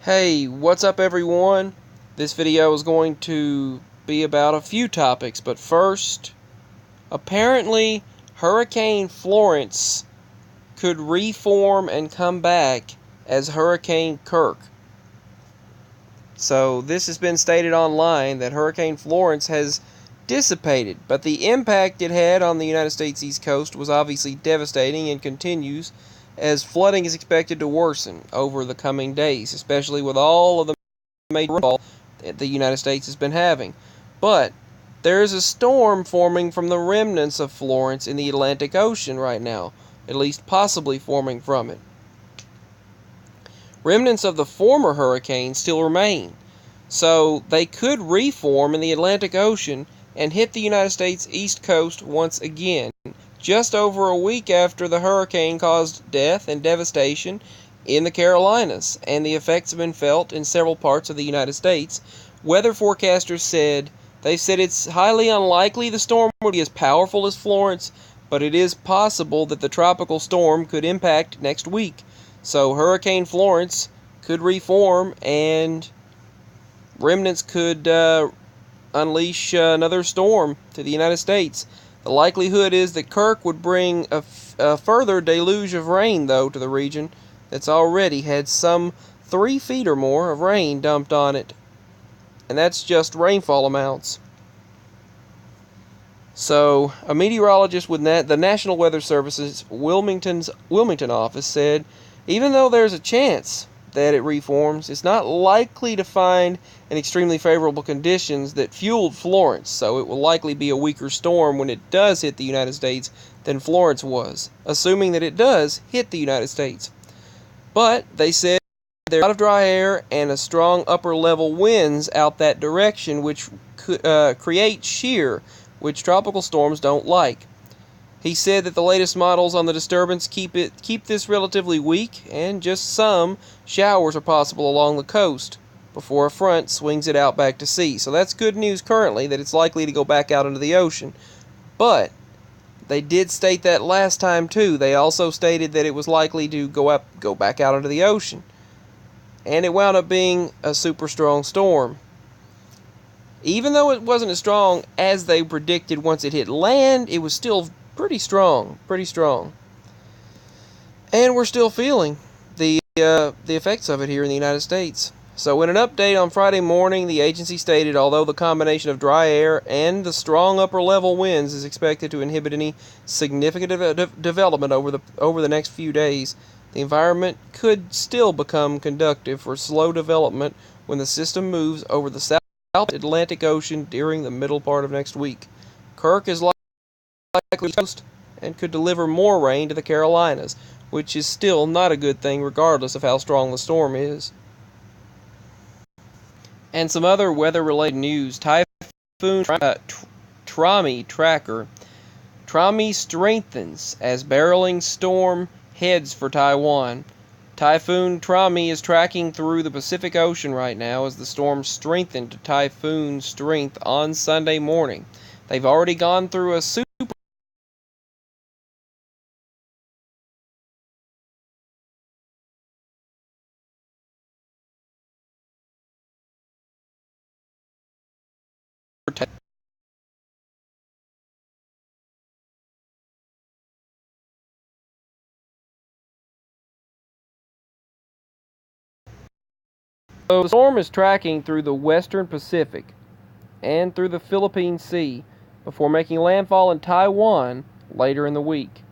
Hey, what's up everyone? This video is going to be about a few topics, but first, apparently Hurricane Florence could reform and come back as Hurricane Kirk. So this has been stated online that Hurricane Florence has dissipated, but the impact it had on the United States East Coast was obviously devastating and continues, as flooding is expected to worsen over the coming days, especially with all of the major rainfall the United States has been having. But there is a storm forming from the remnants of Florence in the Atlantic Ocean right now, at least possibly forming from it. Remnants of the former hurricane still remain, so they could reform in the Atlantic Ocean and hit the United States East Coast once again, just over a week after the hurricane caused death and devastation in the Carolinas, and the effects have been felt in several parts of the United States. Weather forecasters said it's highly unlikely the storm would be as powerful as Florence, but it is possible that the tropical storm could impact next week. So Hurricane Florence could reform, and remnants could unleash another storm to the United States. The likelihood is that Kirk would bring a further deluge of rain, though, to the region that's already had some 3 feet or more of rain dumped on it. And that's just rainfall amounts. So, a meteorologist with the National Weather Service's Wilmington office said, even though there's a chance that it reforms, it's not likely to find an extremely favorable conditions that fueled Florence, so it will likely be a weaker storm when it does hit the United States than Florence was, assuming that it does hit the United States. But they said there's a lot of dry air and a strong upper-level winds out that direction, which create shear, which tropical storms don't like. He said that the latest models on the disturbance keep this relatively weak, and just some showers are possible along the coast before a front swings it out back to sea. So that's good news currently, that it's likely to go back out into the ocean. But they did state that last time too. They also stated that it was likely to go back out into the ocean. And it wound up being a super strong storm. Even though it wasn't as strong as they predicted once it hit land, it was still pretty strong. And we're still feeling the effects of it here in the United States. So in an update on Friday morning, the agency stated, although the combination of dry air and the strong upper-level winds is expected to inhibit any significant development over the next few days, the environment could still become conducive for slow development when the system moves over the South Atlantic Ocean during the middle part of next week. Kirk is likely coast and could deliver more rain to the Carolinas, which is still not a good thing regardless of how strong the storm is. And some other weather-related news. Typhoon Trami tracker. Trami strengthens as barreling storm heads for Taiwan. Typhoon Trami is tracking through the Pacific Ocean right now as the storm strengthened to typhoon strength on Sunday morning. They've already gone through a super So the storm is tracking through the western Pacific and through the Philippine Sea before making landfall in Taiwan later in the week.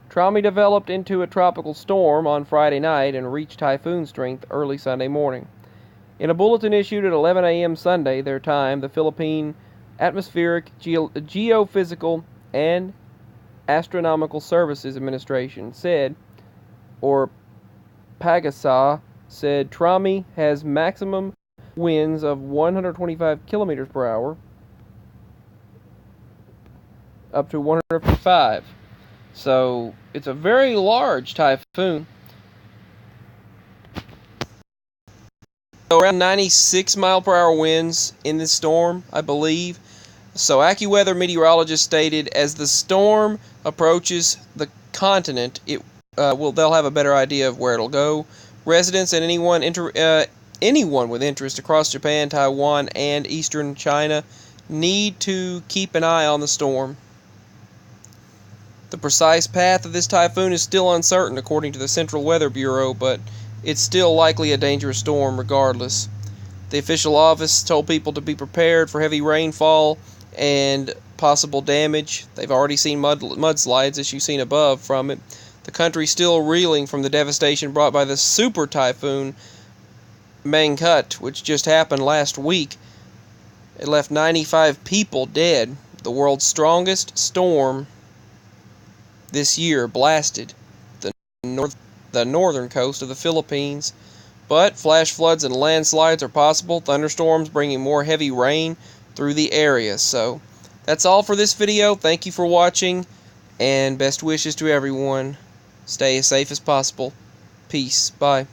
Trami developed into a tropical storm on Friday night and reached typhoon strength early Sunday morning. In a bulletin issued at 11 a.m. Sunday, their time, the Philippine Atmospheric, Geophysical, and Astronomical Services Administration said, or PAGASA, said Trami has maximum winds of 125 kilometers per hour up to 155. So it's a very large typhoon. Around 96 mile per hour winds in this storm, I believe. So AccuWeather meteorologists stated as the storm approaches the continent, they'll have a better idea of where it'll go. Residents and anyone anyone with interest across Japan, Taiwan, and eastern China need to keep an eye on the storm. The precise path of this typhoon is still uncertain according to the Central Weather Bureau, but it's still likely a dangerous storm regardless. The official office told people to be prepared for heavy rainfall and possible damage. They've already seen mudslides, as you've seen above, from it. The country's still reeling from the devastation brought by the super typhoon Mangkhut, which just happened last week. It left 95 people dead. The world's strongest storm this year blasted the northern coast of the Philippines. But flash floods and landslides are possible, thunderstorms bringing more heavy rain through the area. So, that's all for this video. Thank you for watching, and best wishes to everyone. Stay as safe as possible. Peace. Bye.